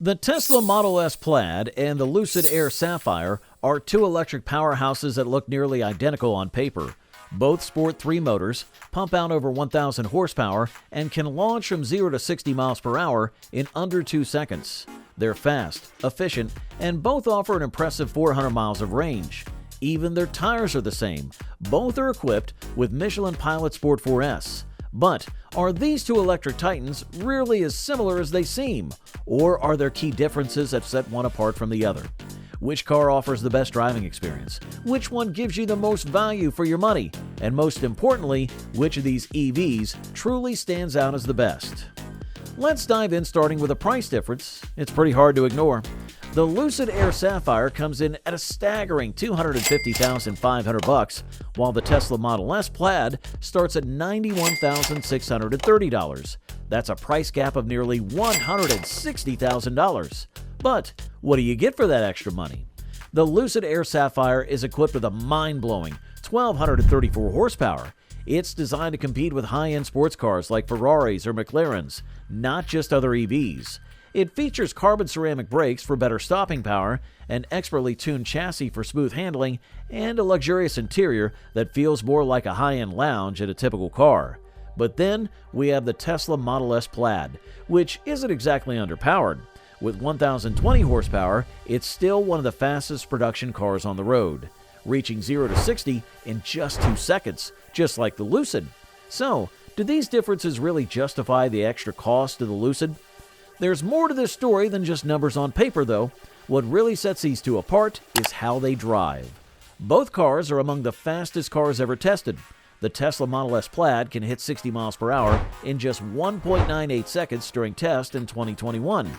The Tesla Model S Plaid and the Lucid Air Sapphire are two electric powerhouses that look nearly identical on paper. Both sport 3 motors, pump out over 1,000 horsepower, and can launch from 0 to 60 miles per hour in under 2 seconds. They're fast, efficient, and both offer an impressive 400 miles of range. Even their tires are the same. Both are equipped with Michelin Pilot Sport 4S. But are these two electric titans really as similar as they seem? Or are there key differences that set one apart from the other? Which car offers the best driving experience? Which one gives you the most value for your money? And most importantly, which of these EVs truly stands out as the best? Let's dive in, starting with a price difference. It's pretty hard to ignore. The Lucid Air Sapphire comes in at a staggering $250,500, while the Tesla Model S Plaid starts at $91,630. That's a price gap of nearly $160,000. But what do you get for that extra money? The Lucid Air Sapphire is equipped with a mind-blowing 1,234 horsepower. It's designed to compete with high-end sports cars like Ferraris or McLarens, not just other EVs. It features carbon ceramic brakes for better stopping power, an expertly tuned chassis for smooth handling, and a luxurious interior that feels more like a high-end lounge in a typical car. But then we have the Tesla Model S Plaid, which isn't exactly underpowered. With 1,020 horsepower, it's still one of the fastest production cars on the road, reaching 0 to 60 in just 2 seconds, just like the Lucid. So, do these differences really justify the extra cost of the Lucid? There's more to this story than just numbers on paper, though. What really sets these two apart is how they drive. Both cars are among the fastest cars ever tested. The Tesla Model S Plaid can hit 60 miles per hour in just 1.98 seconds during test in 2021.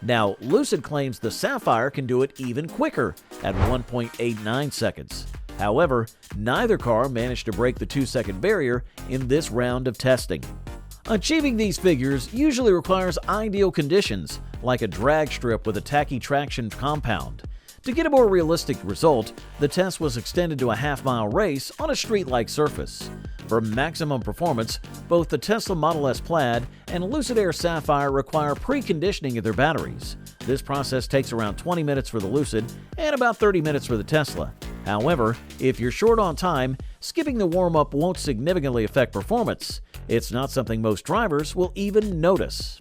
Now, Lucid claims the Sapphire can do it even quicker at 1.89 seconds. However, neither car managed to break the 2-second barrier in this round of testing. Achieving these figures usually requires ideal conditions, like a drag strip with a tacky traction compound. To get a more realistic result, the test was extended to a half-mile race on a street-like surface. For maximum performance, both the Tesla Model S Plaid and Lucid Air Sapphire require preconditioning of their batteries. This process takes around 20 minutes for the Lucid and about 30 minutes for the Tesla. However, if you're short on time, skipping the warm-up won't significantly affect performance. It's not something most drivers will even notice.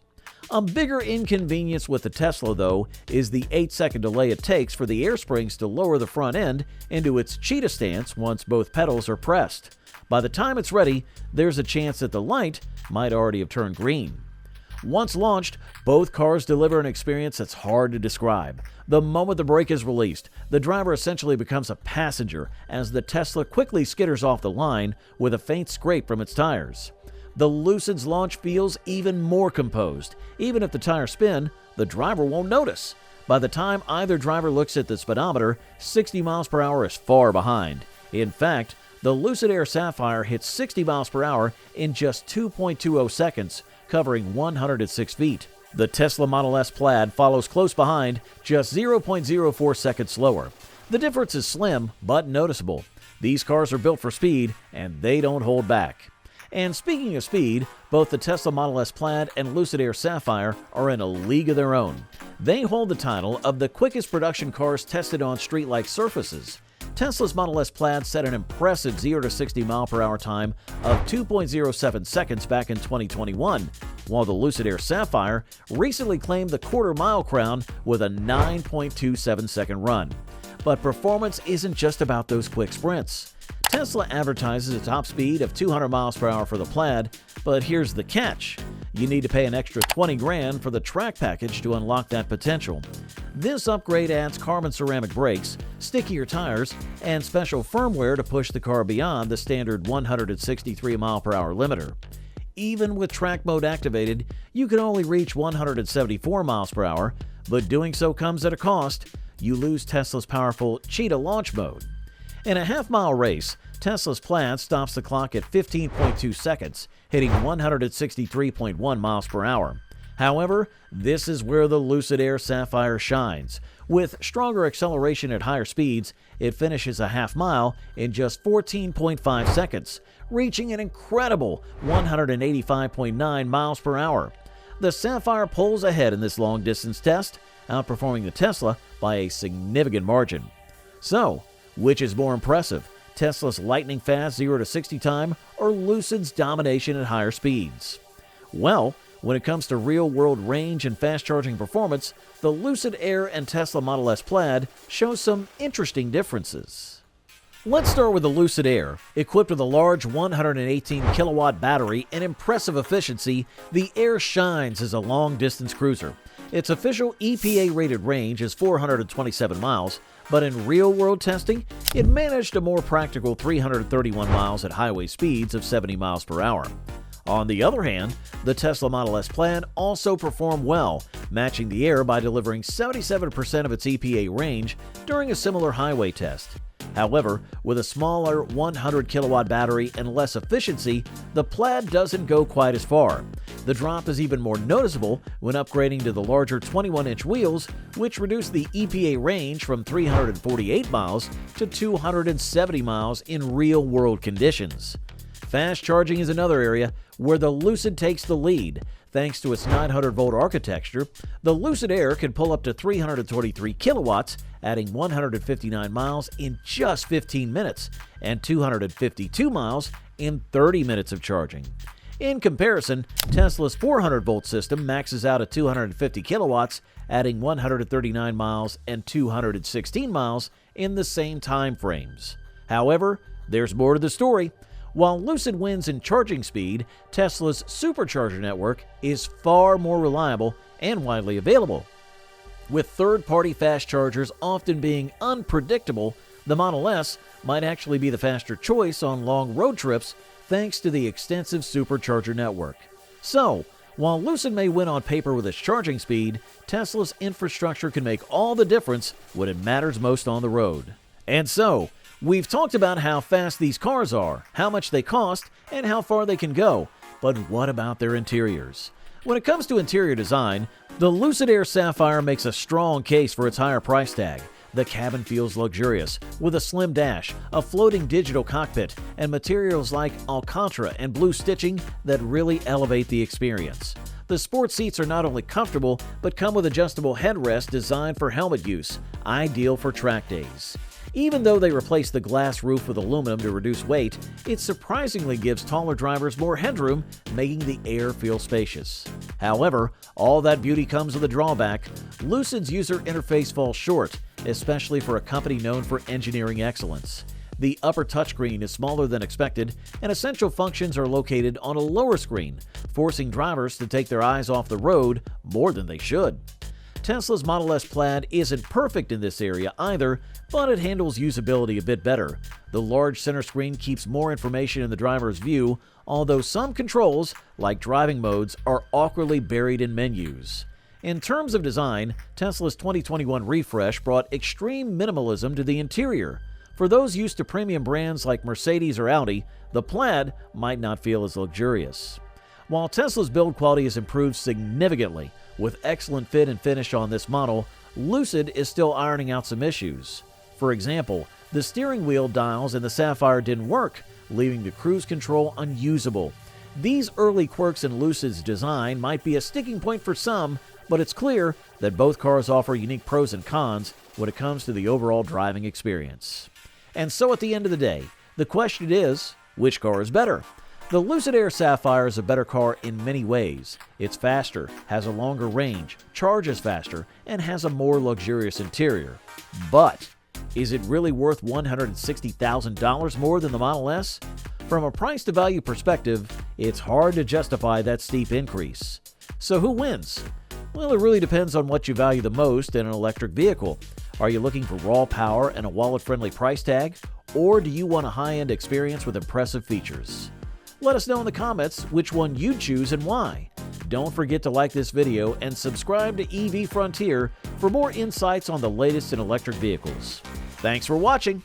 A bigger inconvenience with the Tesla, though, is the 8-second delay it takes for the air springs to lower the front end into its cheetah stance once both pedals are pressed. By the time it's ready, there's a chance that the light might already have turned green. Once launched, both cars deliver an experience that's hard to describe. The moment the brake is released, the driver essentially becomes a passenger as the Tesla quickly skitters off the line with a faint scrape from its tires. The Lucid's launch feels even more composed. Even if the tires spin, the driver won't notice. By the time either driver looks at the speedometer, 60 miles per hour is far behind. In fact, the Lucid Air Sapphire hits 60 miles per hour in just 2.20 seconds, covering 106 feet. The Tesla Model S Plaid follows close behind, just 0.04 seconds slower. The difference is slim, but noticeable. These cars are built for speed, and they don't hold back. And speaking of speed, both the Tesla Model S Plaid and Lucid Air Sapphire are in a league of their own. They hold the title of the quickest production cars tested on street-like surfaces. Tesla's Model S Plaid set an impressive 0 to 60 mile per hour time of 2.07 seconds back in 2021, while the Lucid Air Sapphire recently claimed the quarter-mile crown with a 9.27 second run. But performance isn't just about those quick sprints. Tesla advertises a top speed of 200 miles per hour for the Plaid, but here's the catch. You need to pay an extra $20,000 for the track package to unlock that potential. This upgrade adds carbon ceramic brakes, stickier tires, and special firmware to push the car beyond the standard 163 mile per hour limiter. Even with track mode activated, you can only reach 174 miles per hour, but doing so comes at a cost. You lose Tesla's powerful cheetah launch mode. In a half-mile race, Tesla's Plaid stops the clock at 15.2 seconds, hitting 163.1 miles per hour. However, this is where the Lucid Air Sapphire shines. With stronger acceleration at higher speeds, it finishes a half mile in just 14.5 seconds, reaching an incredible 185.9 miles per hour. The Sapphire pulls ahead in this long-distance test, outperforming the Tesla by a significant margin. So, which is more impressive, Tesla's lightning-fast 0 to 60 time or Lucid's domination at higher speeds? Well, when it comes to real-world range and fast-charging performance, the Lucid Air and Tesla Model S Plaid show some interesting differences. Let's start with the Lucid Air. Equipped with a large 118-kilowatt battery and impressive efficiency, the Air shines as a long-distance cruiser. Its official EPA-rated range is 427 miles, but in real-world testing, it managed a more practical 331 miles at highway speeds of 70 miles per hour. On the other hand, the Tesla Model S Plaid also performed well, matching the Air by delivering 77% of its EPA range during a similar highway test. However, with a smaller 100-kilowatt battery and less efficiency, the Plaid doesn't go quite as far. The drop is even more noticeable when upgrading to the larger 21-inch wheels, which reduce the EPA range from 348 miles to 270 miles in real-world conditions. Fast charging is another area where the Lucid takes the lead. Thanks to its 900-volt architecture, the Lucid Air can pull up to 323 kilowatts, adding 159 miles in just 15 minutes and 252 miles in 30 minutes of charging. In comparison, Tesla's 400-volt system maxes out at 250 kilowatts, adding 139 miles and 216 miles in the same time frames. However, there's more to the story. While Lucid wins in charging speed, Tesla's supercharger network is far more reliable and widely available. With third-party fast chargers often being unpredictable, the Model S might actually be the faster choice on long road trips thanks to the extensive supercharger network. So, while Lucid may win on paper with its charging speed, Tesla's infrastructure can make all the difference when it matters most on the road. And so, we've talked about how fast these cars are, how much they cost, and how far they can go. But what about their interiors? When it comes to interior design, the Lucid Air Sapphire makes a strong case for its higher price tag. The cabin feels luxurious, with a slim dash, a floating digital cockpit, and materials like Alcantara and blue stitching that really elevate the experience. The sport seats are not only comfortable, but come with adjustable headrests designed for helmet use, ideal for track days. Even though they replace the glass roof with aluminum to reduce weight, it surprisingly gives taller drivers more headroom, making the Air feel spacious. However, all that beauty comes with a drawback. Lucid's user interface falls short, especially for a company known for engineering excellence. The upper touchscreen is smaller than expected, and essential functions are located on a lower screen, forcing drivers to take their eyes off the road more than they should. Tesla's Model S Plaid isn't perfect in this area either, but it handles usability a bit better. The large center screen keeps more information in the driver's view, although some controls, like driving modes, are awkwardly buried in menus. In terms of design, Tesla's 2021 refresh brought extreme minimalism to the interior. For those used to premium brands like Mercedes or Audi, the Plaid might not feel as luxurious. While Tesla's build quality has improved significantly, with excellent fit and finish on this model, Lucid is still ironing out some issues. For example, the steering wheel dials in the Sapphire didn't work, leaving the cruise control unusable. These early quirks in Lucid's design might be a sticking point for some, but it's clear that both cars offer unique pros and cons when it comes to the overall driving experience. And so at the end of the day, the question is, which car is better? The Lucid Air Sapphire is a better car in many ways. It's faster, has a longer range, charges faster, and has a more luxurious interior. But is it really worth $160,000 more than the Model S? From a price-to-value perspective, it's hard to justify that steep increase. So who wins? Well, it really depends on what you value the most in an electric vehicle. Are you looking for raw power and a wallet-friendly price tag? Or do you want a high-end experience with impressive features? Let us know in the comments which one you'd choose and why. Don't forget to like this video and subscribe to EV Frontier for more insights on the latest in electric vehicles. Thanks for watching.